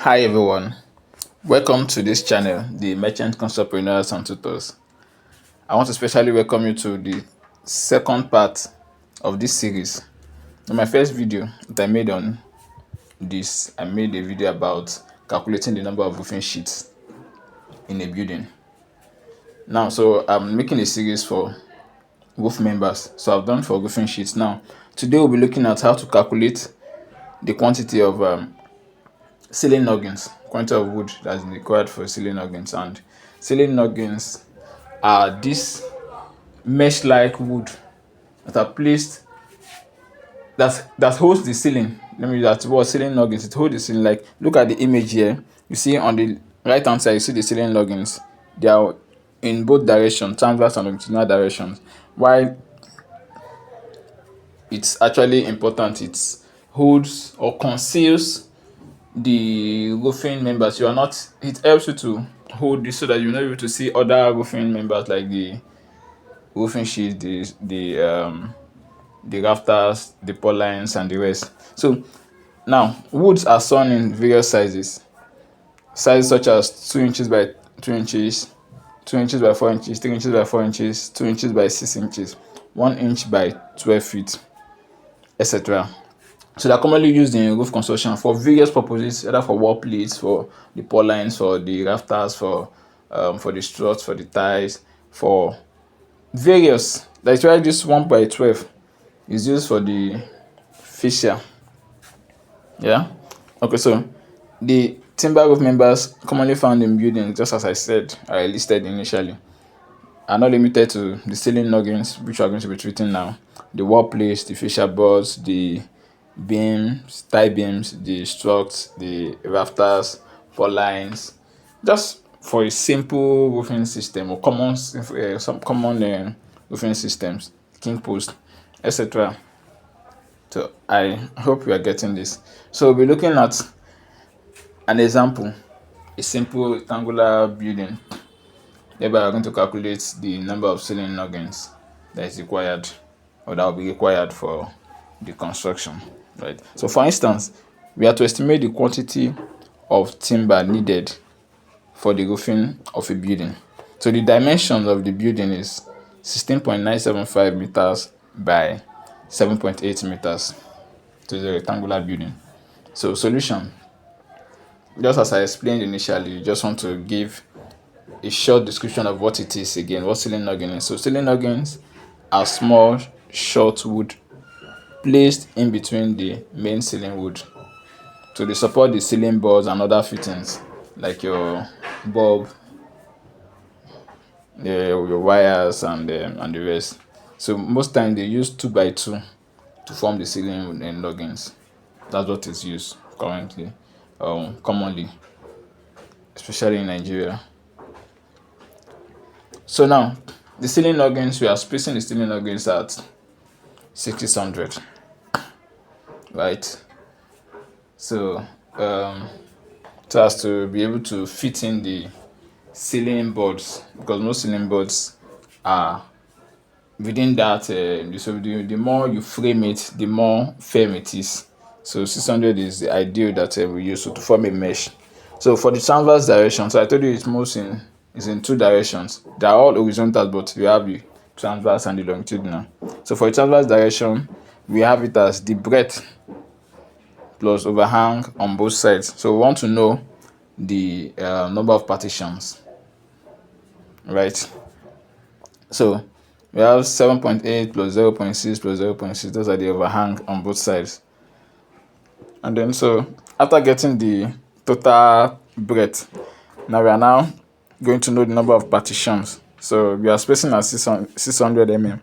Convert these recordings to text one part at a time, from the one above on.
Hi everyone, welcome to this channel, the Merchant Construct-preneurs and Tutors. I want to especially welcome you to the second part of this series. In my first video that I made on this, I made a video about calculating the number of roofing sheets in a building. Now, so I'm making a series for roof members. So I've done for roofing sheets. Now, today we'll be looking at how to calculate the quantity of ceiling noggins, quantity of wood that's required for ceiling noggins. And ceiling noggins are these mesh-like wood that are placed that holds the ceiling. Let me that what ceiling noggins. It holds the ceiling. Like look at the image here. You see on the right hand side, you see the ceiling noggins. They are in both directions, transverse and longitudinal directions. While it's actually important, it holds or conceals the roofing members. You are not. It helps you to hold this so that you're not able to see other roofing members like the roofing sheet, the rafters, the purlines, and the rest. So now woods are sawn in various sizes. Sizes such as 2 inches by 2 inches, 2 inches by 4 inches, 3 inches by 4 inches, 2 inches by 6 inches, 1 inch by 12 feet, etc. So they're commonly used in roof construction for various purposes, either for wall plates, for the purlines, for the rafters, for the struts, for the ties, for various. That's why this 1 by 12 is used for the fascia. Yeah. Okay. So the timber roof members commonly found in buildings, just as I said, I listed initially, are not limited to the ceiling noggins, which we are going to be treating now. The wall plates, the fascia boards, the beams, tie beams, the struts, the rafters, purlines, just for a simple roofing system or some common roofing systems, king post, etc. So I hope you are getting this. So we'll be looking at an example, a simple rectangular building. Thereby we're going to calculate the number of ceiling noggins that is required or that will be required for the construction. Right. So for instance, we have to estimate the quantity of timber needed for the roofing of a building. So the dimensions of the building is 16.975 meters by 7.8 meters. So it's a rectangular building. So solution, just as I explained initially, you just want to give a short description of what it is again, what ceiling noggin is. So ceiling noggins are small, short wood placed in between the main ceiling wood. So they support the ceiling boards and other fittings like your bulb, your wires, and the rest. So most times they use 2 by 2 to form the ceiling noggins. That's what is used currently, commonly, especially in Nigeria. So now the ceiling noggins, we are spacing the ceiling noggins at 600, right? So so as to be able to fit in the ceiling boards, because most ceiling boards are within that. So the more you frame it, the more firm it is. So 600 is the ideal that we use to form a mesh. So for the transverse direction, so I told you it's in 2 directions. They are all horizontal, but we have the transverse and the longitudinal. So for the transverse direction, we have it as the breadth plus overhang on both sides. So we want to know the number of partitions, right? So we have 7.8 plus 0.6 plus 0.6. Those are the overhang on both sides. And then so after getting the total breadth, now we are now going to know the number of partitions. So we are spacing at 600 mm.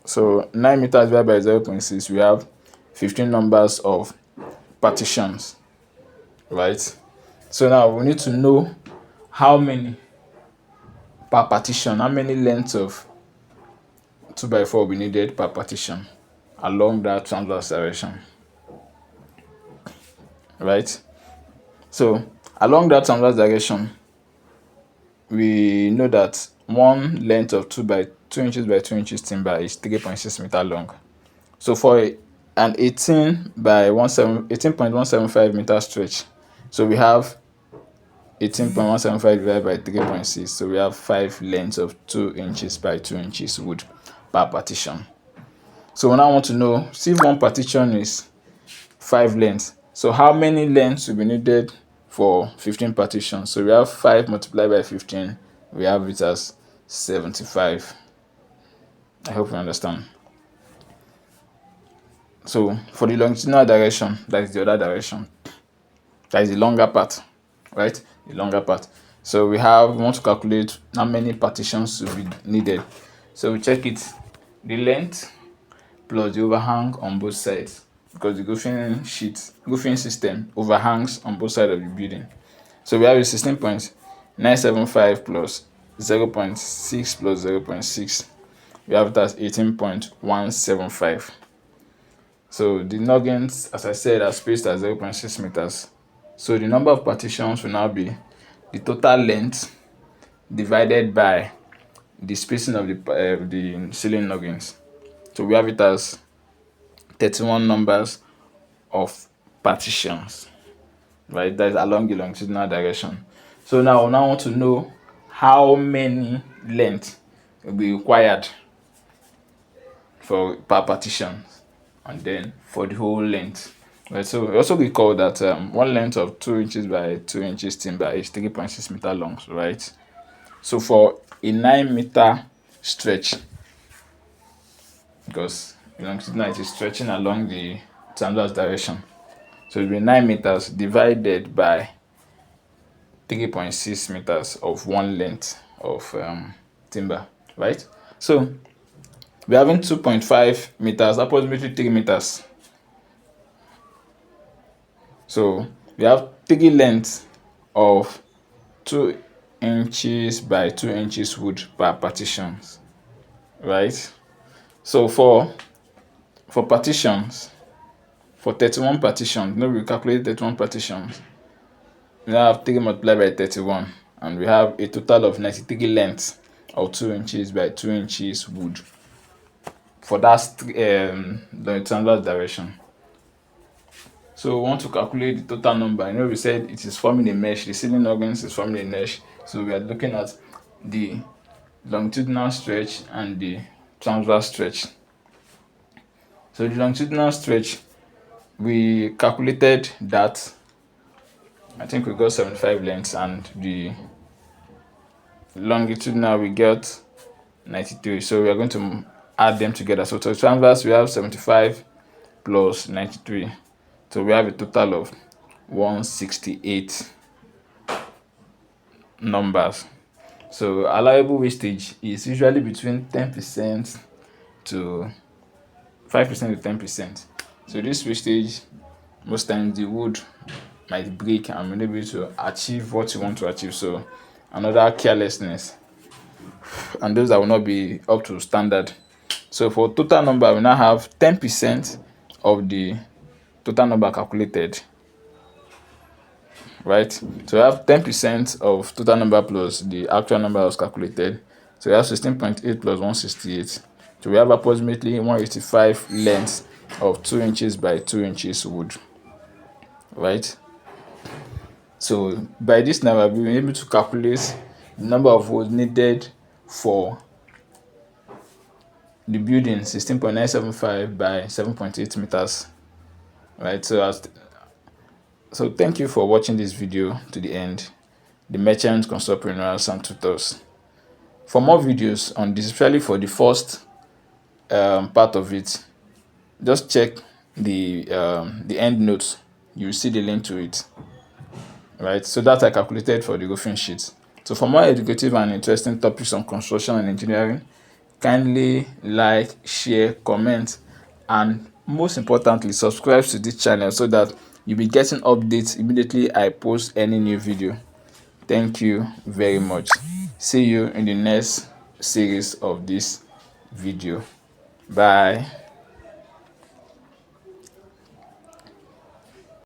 So 9 meters divided by 0.6, we have 15 numbers of partitions, right? So now we need to know how many per partition, how many lengths of 2 by 4 will be needed per partition along that transverse direction, right? So along that transverse direction, we know that one length of 2 inches by 2 inches timber is 3.6 meters long. So for an 18.175 meter stretch, So we have 18.175 divided by 3.6. So we have 5 lengths of 2 inches by 2 inches wood per partition. So we now want to know, see, if one partition is 5 lengths, so how many lengths will be needed for 15 partitions? So we have 5 multiplied by 15, we have it as 75. I hope you understand. So for the longitudinal direction, that is the other direction, that is the longer part, right? The longer part. So we want to calculate how many partitions will be needed. So we check it, the length plus the overhang on both sides, because the roofing system overhangs on both sides of the building. So we have a 16.975 plus 0.6 plus 0.6. We have it as 18.175. So the noggins, as I said, are spaced at 0.6 meters. So the number of partitions will now be the total length divided by the spacing of the ceiling noggins. So we have it as 31 numbers of partitions, right? That is along the longitudinal direction. So now we want to know how many length will be required for per partition, and then for the whole length. Right, so we also recall that one length of 2 inches by 2 inches timber is 3.6 meter long, right? So for a 9 meter stretch, because longitudinal is stretching along the transverse direction, so it will be 9 meters divided by 3.6 meters of one length of timber, right? So we're having 2.5 meters, approximately 3 meters. So we have 3 lengths of 2 inches by 2 inches wood per partitions, right? So for partitions, for 31 partitions, we calculate 31 partitions. We now have 3 multiplied by 31, and we have a total of 93 lengths of 2 inches by 2 inches wood for that the transverse direction. So we want to calculate the total number. We said it is forming a mesh. The ceiling noggins is forming a mesh. So we are looking at the longitudinal stretch and the transverse stretch. So the longitudinal stretch, we calculated that, I think we got 75 lengths, and the longitudinal we got 93. So we are going to add them together. So to transverse, we have 75 plus 93. So we have a total of 168 numbers. So allowable wastage is usually between 10% to 5% to 10%. So this wastage, most times the wood might break and we're not able to achieve what you want to achieve. So another carelessness, and those that will not be up to standard. So for total number, we now have 10% of the total number calculated, right? So we have 10% of total number plus the actual number was calculated. So we have 16.8 plus 168. So we have approximately 185 lengths of 2 inches by 2 inches wood, right? So by this now we'll be able to calculate the number of wood needed for the building, 16.975 by 7.8 meters, right? So thank you for watching this video to the end. The merchant, construct-preneurs, and tutors. For more videos on this, especially for the first part of it, just check the end notes. You will see the link to it, right? So that I calculated for the roofing sheet. So for more educative and interesting topics on construction and engineering, kindly like, share, comment, and most importantly, subscribe to this channel so that you'll be getting updates immediately I post any new video. Thank you very much. See you in the next series of this video. Bye.